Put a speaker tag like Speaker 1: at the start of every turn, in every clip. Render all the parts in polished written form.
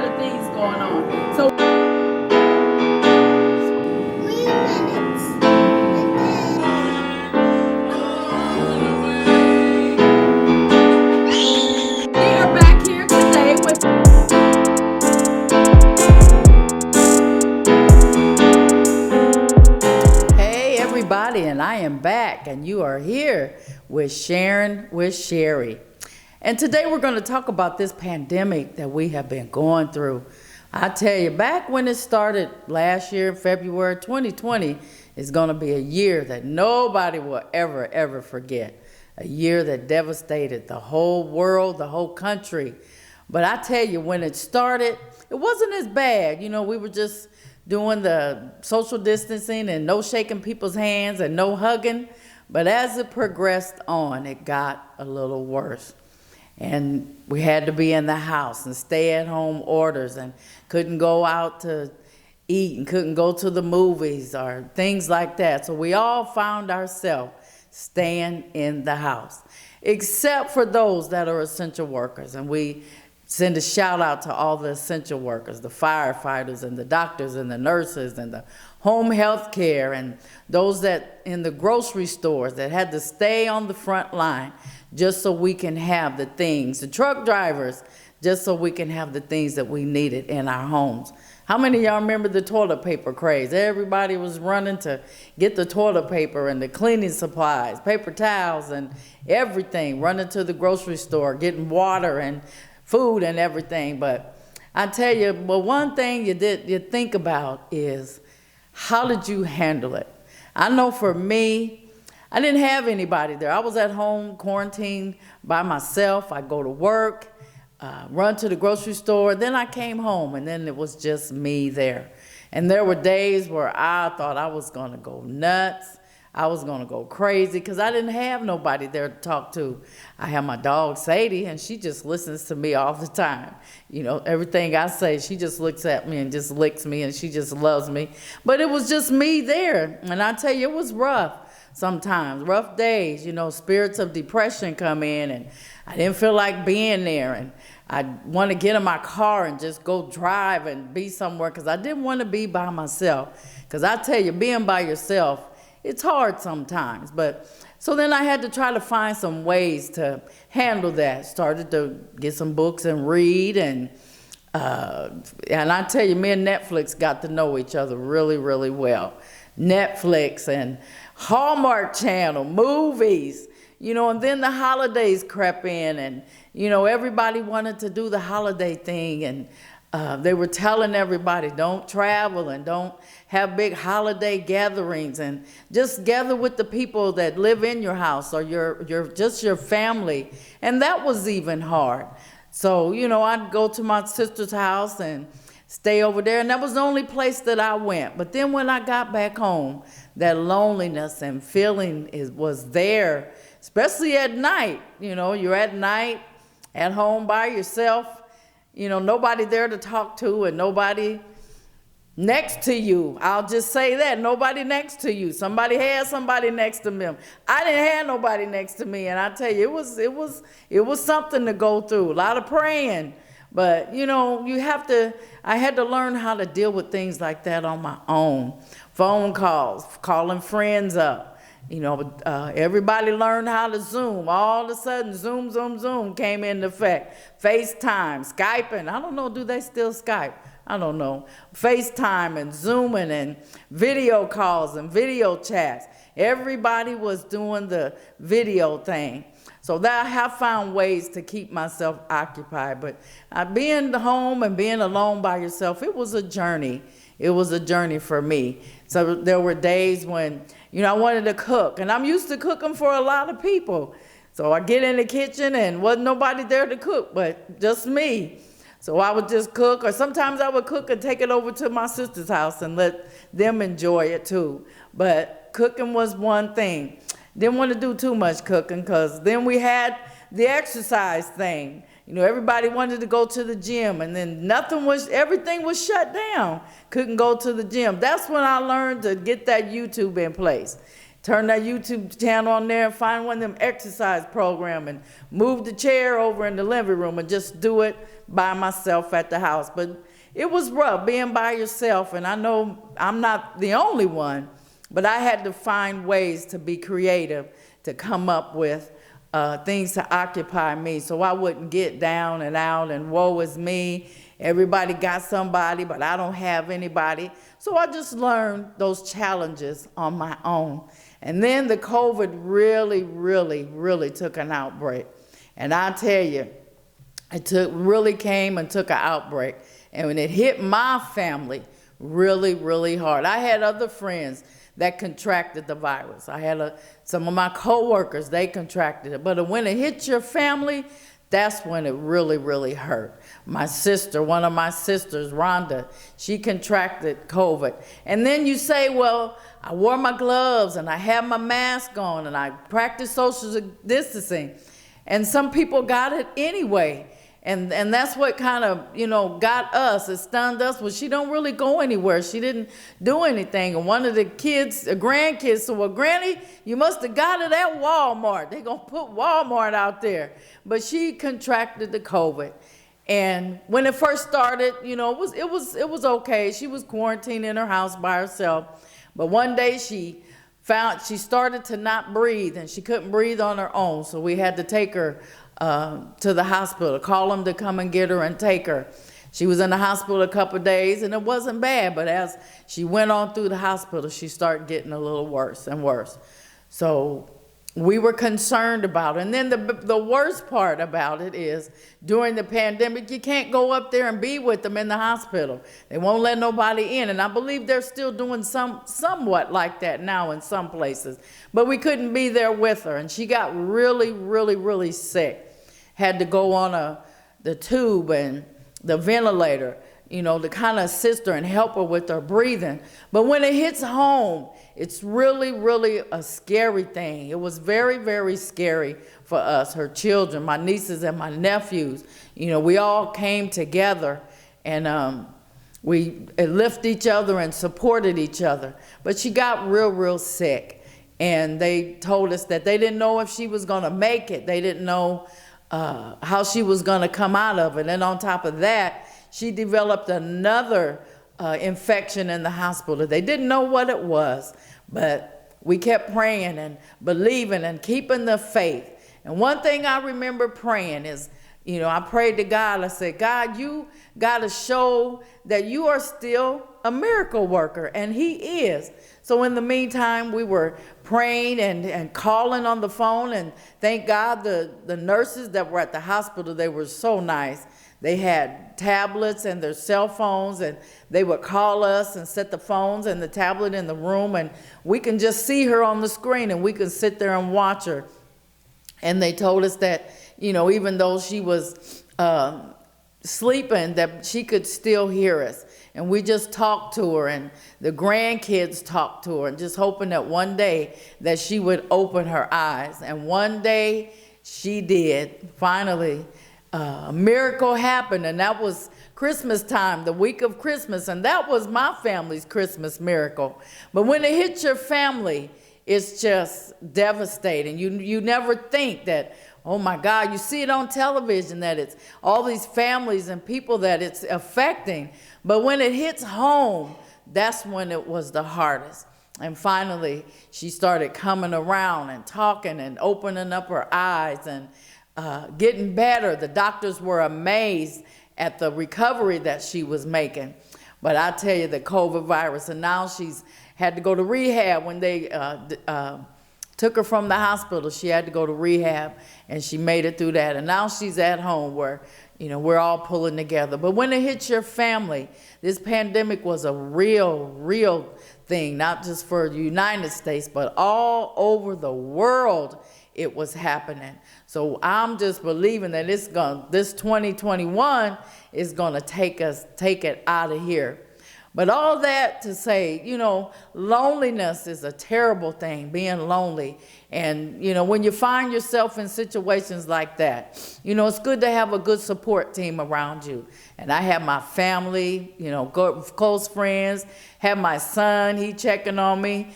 Speaker 1: of things going on. So
Speaker 2: 3 minutes.
Speaker 1: we are back here today with
Speaker 3: Hey everybody, and I am back, and you are here with Sharon with Cherri. And today we're going to talk about this pandemic that we have been going through. I tell you, back when it started last year, February 2020, is going to be a year that nobody will ever forget. A year that devastated the whole world, the whole country. But I tell you, when it started, it wasn't as bad. You know, we were just doing the social distancing and no shaking people's hands and no hugging. But as it progressed on, it got a little worse. And we had to be in the house and stay at home orders and couldn't go out to eat and couldn't go to the movies or things like that. So we all found ourselves staying in the house, except for those that are essential workers. And we send a shout out to all the essential workers, the firefighters and the doctors and the nurses and the home health care and those that in the grocery stores that had to stay on the front line just so we can have the things, the truck drivers, just so we can have the things that we needed in our homes. How many of y'all remember the toilet paper craze? Everybody was running to get the toilet paper and the cleaning supplies, paper towels and everything, running to the grocery store, getting water and food and everything. But I tell you, but one thing you think about is, how did you handle it? I know for me, I didn't have anybody there. I was at home quarantined by myself. I go to work, run to the grocery store. Then I came home, and then it was just me there. And there were days where I thought I was going to go nuts. I was going to go crazy because I didn't have nobody there to talk to. I have my dog, Sadie, and she just listens to me all the time. You know, everything I say, she just looks at me and just licks me, and she just loves me. But it was just me there. And I tell you, it was rough sometimes, rough days. You know, spirits of depression come in, and I didn't feel like being there. And I want to get in my car and just go drive and be somewhere because I didn't want to be by myself. Because I tell you, being by yourself, it's hard sometimes. But so then I had to try to find some ways to handle that. Started to get some books and read, and I tell you, me and Netflix got to know each other really well. Netflix and Hallmark Channel, movies, you know, and then the holidays crept in, and you know, everybody wanted to do the holiday thing, and they were telling everybody, don't travel and don't have big holiday gatherings, and just gather with the people that live in your house or your family. And that was even hard. So, you know, I'd go to my sister's house and stay over there, and that was the only place that I went. But then when I got back home, that loneliness and feeling was there, especially at night. You know, you're at night, at home by yourself. You know, nobody there to talk to and nobody next to you. I'll just say that. Nobody next to you. Somebody had somebody next to them. I didn't have nobody next to me. And I tell you, it was something to go through. A lot of praying. But, you know, I had to learn how to deal with things like that on my own. Phone calls, calling friends up. You know, everybody learned how to Zoom. All of a sudden, Zoom came into effect. FaceTime, Skyping. I don't know, do they still Skype? I don't know. FaceTime and Zooming and video calls and video chats. Everybody was doing the video thing. So that I have found ways to keep myself occupied. But being home and being alone by yourself, it was a journey. It was a journey for me. So there were days when, you know, I wanted to cook, and I'm used to cooking for a lot of people. So I get in the kitchen and wasn't nobody there to cook but just me. So I would just cook, or sometimes I would cook and take it over to my sister's house and let them enjoy it too. But cooking was one thing. Didn't want to do too much cooking because then we had the exercise thing. You know, everybody wanted to go to the gym, and then everything was shut down. Couldn't go to the gym. That's when I learned to get that YouTube in place. turn that YouTube channel on there and find one of them exercise program and move the chair over in the living room and just do it by myself at the house. But it was rough being by yourself, and I know I'm not the only one, but I had to find ways to be creative, to come up with things to occupy me so I wouldn't get down and out and woe is me. Everybody got somebody, but I don't have anybody. So I just learned those challenges on my own. And then the COVID really took an outbreak. And I tell you, really came and took an outbreak. And when it hit my family really hard. I had other friends that contracted the virus. I had some of my coworkers, they contracted it. But when it hit your family, that's when it really hurt. My sister, one of my sisters, Rhonda, she contracted COVID. And then you say, well, I wore my gloves and I had my mask on and I practiced social distancing. And some people got it anyway. And that's what kind of, got us. It stunned us. Well, she don't really go anywhere. She didn't do anything. And one of the grandkids said, well, Granny, you must have got it at Walmart. They're going to put Walmart out there. But she contracted the COVID. And when it first started, it was okay. She was quarantined in her house by herself. But one day she started to not breathe, and she couldn't breathe on her own. So we had to take her to the hospital, call them to come and get her and take her. She was in the hospital a couple of days, and it wasn't bad, but as she went on through the hospital, she started getting a little worse and worse. So we were concerned about it. And then the worst part about it is during the pandemic, you can't go up there and be with them in the hospital. They won't let nobody in. And I believe they're still doing somewhat like that now in some places. But we couldn't be there with her. And she got really sick. Had to go on the tube and the ventilator, to kind of assist her and help her with her breathing. But when it hits home, it's really a scary thing. It was very scary for us, her children, my nieces and my nephews. We all came together and we lifted each other and supported each other. But she got real sick. And they told us that they didn't know if she was going to make it. They didn't know how she was going to come out of it. And on top of that, she developed another infection in the hospital. They didn't know what it was, but we kept praying and believing and keeping the faith. And one thing I remember praying is, I prayed to God. I said, God, you got to show that you are still a miracle worker, and He is. So in the meantime, we were praying and calling on the phone, and thank God the nurses that were at the hospital, they were so nice. They had tablets and their cell phones, and they would call us and set the phones and the tablet in the room, and we can just see her on the screen, and we can sit there and watch her. And they told us that, even though she was sleeping, that she could still hear us. And we just talked to her, and the grandkids talked to her, and just hoping that one day that she would open her eyes. And one day she did. Finally, a miracle happened, and that was Christmas time, the week of Christmas, and that was my family's Christmas miracle. But when it hits your family, it's just devastating. You never think that, oh my God, you see it on television that it's all these families and people that it's affecting. But when it hits home, that's when it was the hardest. And finally, she started coming around and talking and opening up her eyes and getting better. The doctors were amazed at the recovery that she was making. But I tell you, the COVID virus, and now she's had to go to rehab. When they took her from the hospital, she had to go to rehab, and she made it through that. And now she's at home where, we're all pulling together. But when it hits your family, this pandemic was a real thing, not just for the United States, but all over the world it was happening. So I'm just believing that this 2021 is going to take it out of here. But all that to say, loneliness is a terrible thing, being lonely. And, when you find yourself in situations like that, it's good to have a good support team around you. And I have my family, close friends, have my son, he checking on me,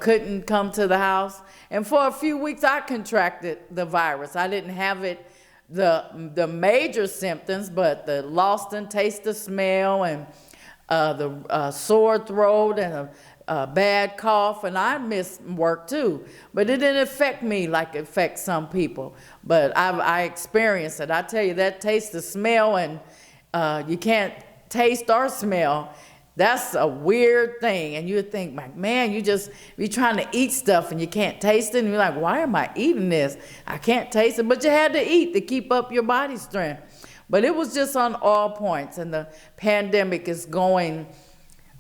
Speaker 3: couldn't come to the house. And for a few weeks, I contracted the virus. I didn't have it, the major symptoms, but the lost and taste of smell and the sore throat and a bad cough, and I missed work too. But it didn't affect me like it affects some people. But I experienced it. I tell you, that taste of smell, and you can't taste or smell. That's a weird thing. And you think, like, man, you just be trying to eat stuff and you can't taste it. And you're like, why am I eating this? I can't taste it. But you had to eat to keep up your body strength. But it was just on all points, and the pandemic is going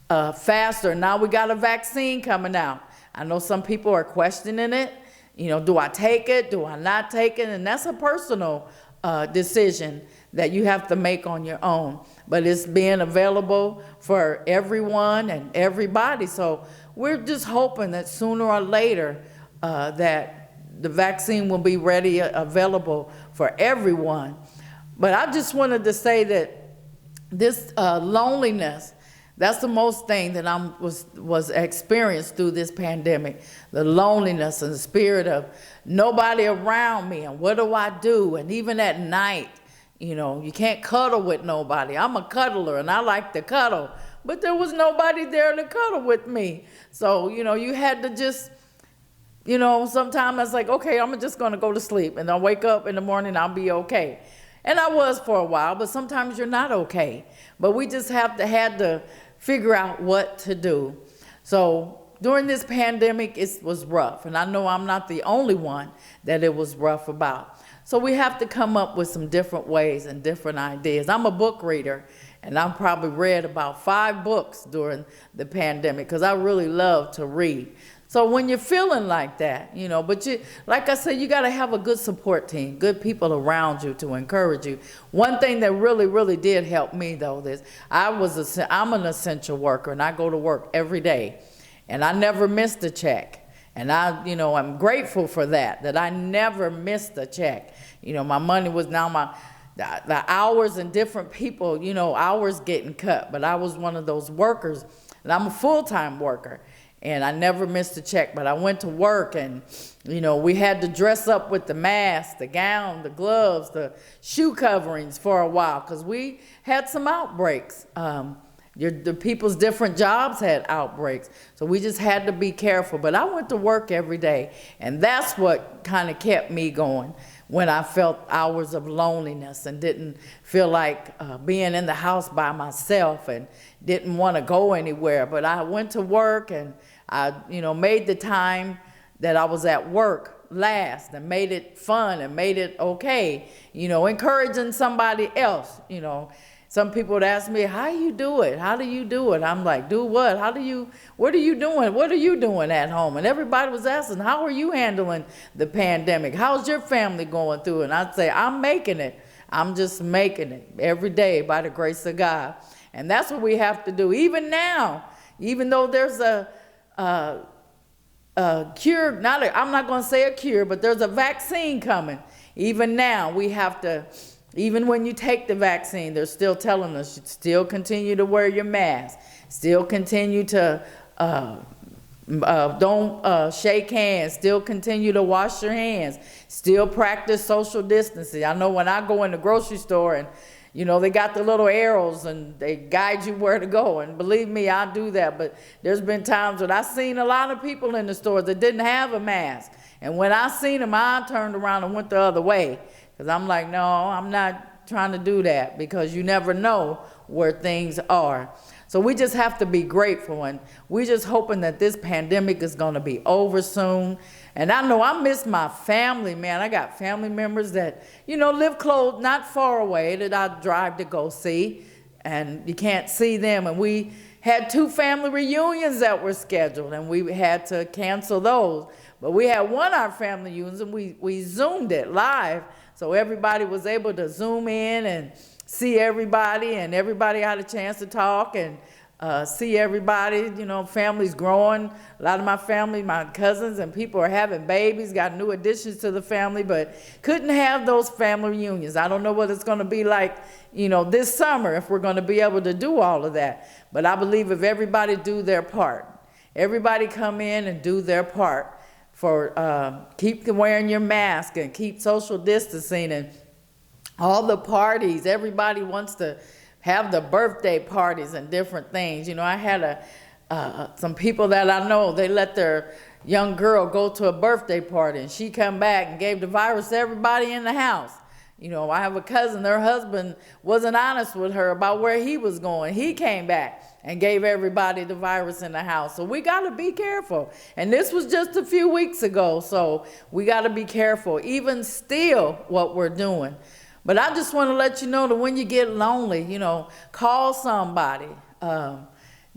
Speaker 3: faster. Now we got a vaccine coming out. I know some people are questioning it. Do I take it? Do I not take it? And that's a personal decision that you have to make on your own. But it's being available for everyone and everybody. So we're just hoping that sooner or later that the vaccine will be ready, available for everyone. But I just wanted to say that this loneliness, that's the most thing that I was experienced through this pandemic. The loneliness and the spirit of nobody around me, and what do I do? And even at night, you can't cuddle with nobody. I'm a cuddler and I like to cuddle, but there was nobody there to cuddle with me. So, you had to just, sometimes I was like, okay, I'm just gonna go to sleep, and I'll wake up in the morning, I'll be okay. And I was for a while, but sometimes you're not okay. But we just had to figure out what to do. So during this pandemic, it was rough. And I know I'm not the only one that it was rough about. So we have to come up with some different ways and different ideas. I'm a book reader, and I've probably read about 5 books during the pandemic because I really love to read. So when you're feeling like that, but like I said, you got to have a good support team, good people around you to encourage you. One thing that really, really did help me, though, is I'm an essential worker, and I go to work every day, and I never missed a check. And I'm grateful for that I never missed a check. My money was now the hours, and different people, hours getting cut, but I was one of those workers, and I'm a full-time worker. And I never missed a check, but I went to work, and, we had to dress up with the mask, the gown, the gloves, the shoe coverings for a while because we had some outbreaks. The people's different jobs had outbreaks, so we just had to be careful. But I went to work every day, and that's what kind of kept me going when I felt hours of loneliness and didn't feel like being in the house by myself and didn't want to go anywhere. But I went to work, and I, made the time that I was at work last and made it fun and made it okay, encouraging somebody else. Some people would ask me, how you do it? How do you do it? I'm like, do what? What are you doing? What are you doing at home? And everybody was asking, how are you handling the pandemic? How's your family going through it? And I'd say, I'm making it. I'm just making it every day by the grace of God. And that's what we have to do. Even now, even though there's a cure, I'm not going to say a cure, but there's a vaccine coming. Even now, we have to, even when you take the vaccine, they're still telling us, you still continue to wear your mask, still continue to, don't shake hands, still continue to wash your hands, still practice social distancing. I know when I go in the grocery store and, they got the little arrows and they guide you where to go. And believe me, I do that. But there's been times when I've seen a lot of people in the stores that didn't have a mask. And when I seen them, I turned around and went the other way. Because I'm like, no, I'm not trying to do that, because you never know where things are. So we just have to be grateful, and we're just hoping that this pandemic is going to be over soon. And I know I miss my family, man. I got family members that, live close, not far away, that I drive to go see, and you can't see them. And we had 2 family reunions that were scheduled, and we had to cancel those. But we had one of our family reunions, and we Zoomed it live, so everybody was able to Zoom in and see everybody, and everybody had a chance to talk. And see everybody, families growing. A lot of my family, my cousins and people are having babies, got new additions to the family, but couldn't have those family reunions. I don't know what it's going to be like, this summer, if we're going to be able to do all of that. But I believe if everybody do their part, everybody come in and do their part for keep wearing your mask and keep social distancing and all the parties. Everybody wants to have the birthday parties and different things. I had some people that I know, they let their young girl go to a birthday party and she come back and gave the virus to everybody in the house. I have a cousin, her husband wasn't honest with her about where he was going. He came back and gave everybody the virus in the house. So we got to be careful. And this was just a few weeks ago. So we got to be careful, even still what we're doing. But I just want to let you know that when you get lonely, call somebody.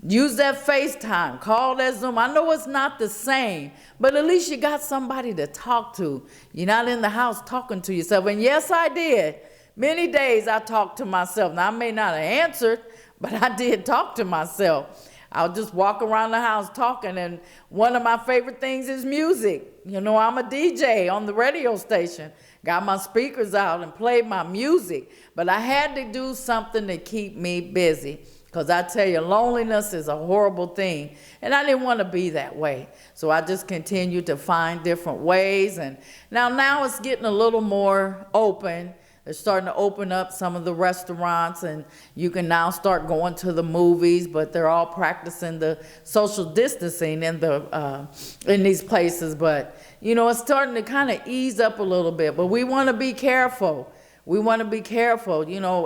Speaker 3: Use that FaceTime, call that Zoom. I know it's not the same, but at least you got somebody to talk to. You're not in the house talking to yourself. And yes, I did. Many days I talked to myself. Now, I may not have answered, but I did talk to myself. I'll just walk around the house talking, and one of my favorite things is music. I'm a DJ on the radio station. Got my speakers out and played my music, but I had to do something to keep me busy. Because I tell you, loneliness is a horrible thing. And I didn't want to be that way. So I just continued to find different ways. And now it's getting a little more open. They're starting to open up some of the restaurants. And you can now start going to the movies. But they're all practicing the social distancing in these places. But, it's starting to kind of ease up a little bit. But we want to be careful. We want to be careful,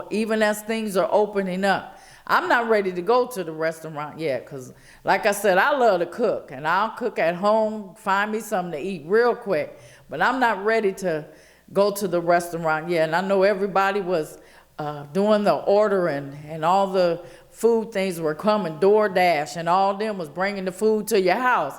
Speaker 3: even as things are opening up. I'm not ready to go to the restaurant yet because, like I said, I love to cook. And I'll cook at home, find me something to eat real quick. But I'm not ready to go to the restaurant yet. And I know everybody was doing the ordering and all the food things were coming, DoorDash, and all them was bringing the food to your house.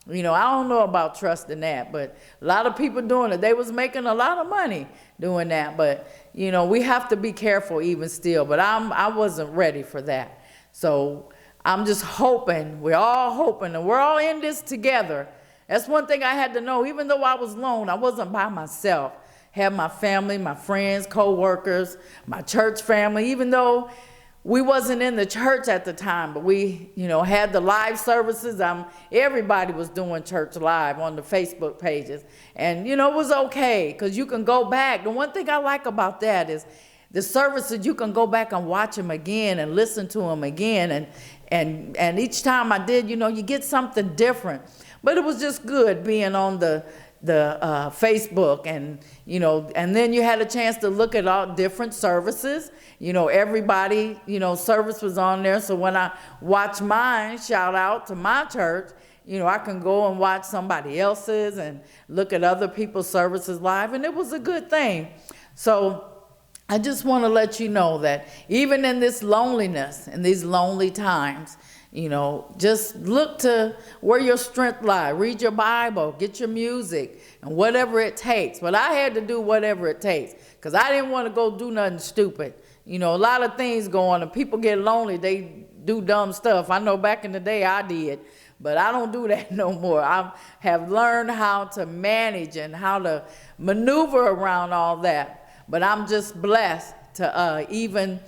Speaker 3: I don't know about trusting that, but a lot of people doing it. They was making a lot of money doing that, but we have to be careful even still. But I wasn't ready for that. So I'm just hoping, we're all hoping, and we're all in this together. That's one thing I had to know. Even though I was alone, I wasn't by myself. Had my family, my friends, co-workers, my church family, even though we wasn't in the church at the time, but we, had the live services. Everybody was doing church live on the Facebook pages. And, it was okay because you can go back. The one thing I like about that is the services, you can go back and watch them again and listen to them again. And each time I did, you get something different. But it was just good being on the Facebook and then you had a chance to look at all different services. Everybody, service was on there. So when I watch mine, shout out to my church, I can go and watch somebody else's and look at other people's services live. And it was a good thing. So I just want to let you know that even in this loneliness, in these lonely times, just look to where your strength lies. Read your Bible, get your music, and whatever it takes. But I had to do whatever it takes because I didn't want to go do nothing stupid. A lot of things go on, and people get lonely. They do dumb stuff. I know back in the day I did, but I don't do that no more. I have learned how to manage and how to maneuver around all that. But I'm just blessed to even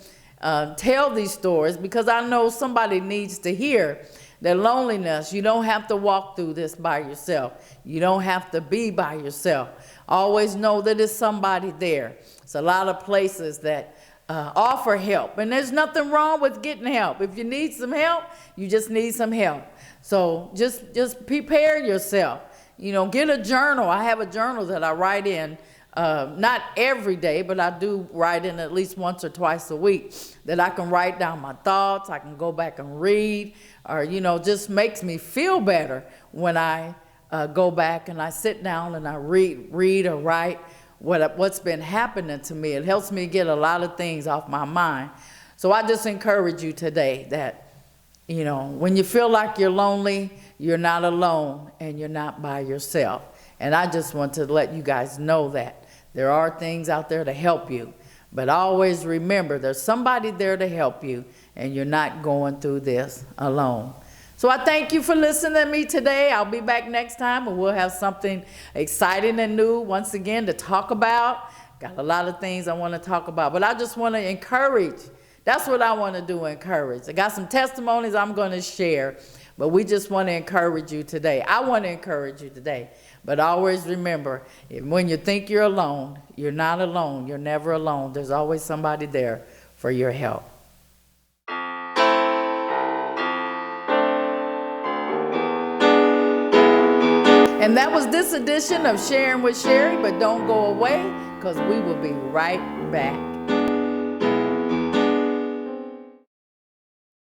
Speaker 3: tell these stories because I know somebody needs to hear that loneliness. You don't have to walk through this by yourself. You don't have to be by yourself. Always know that there's somebody there. It's a lot of places that offer help, and there's nothing wrong with getting help. If you need some help, you just need some help. So just prepare yourself. Get a journal. I have a journal that I write in. Not every day, but I do write in at least once or twice a week that I can write down my thoughts. I can go back and read, or, just makes me feel better when I go back and I sit down and I read or write what's been happening to me. It helps me get a lot of things off my mind. So I just encourage you today that, when you feel like you're lonely, you're not alone and you're not by yourself. And I just want to let you guys know that there are things out there to help you. But always remember there's somebody there to help you, and you're not going through this alone. So I thank you for listening to me today. I'll be back next time, and we'll have something exciting and new once again to talk about. Got a lot of things I want to talk about, but I just want to encourage. That's what I want to do, encourage. I got some testimonies I'm going to share, but we just want to encourage you today. I want to encourage you today. But always remember, when you think you're alone, you're not alone. You're never alone. There's always somebody there for your help. And that was this edition of Sharing with Cherri, but don't go away because we will be right back.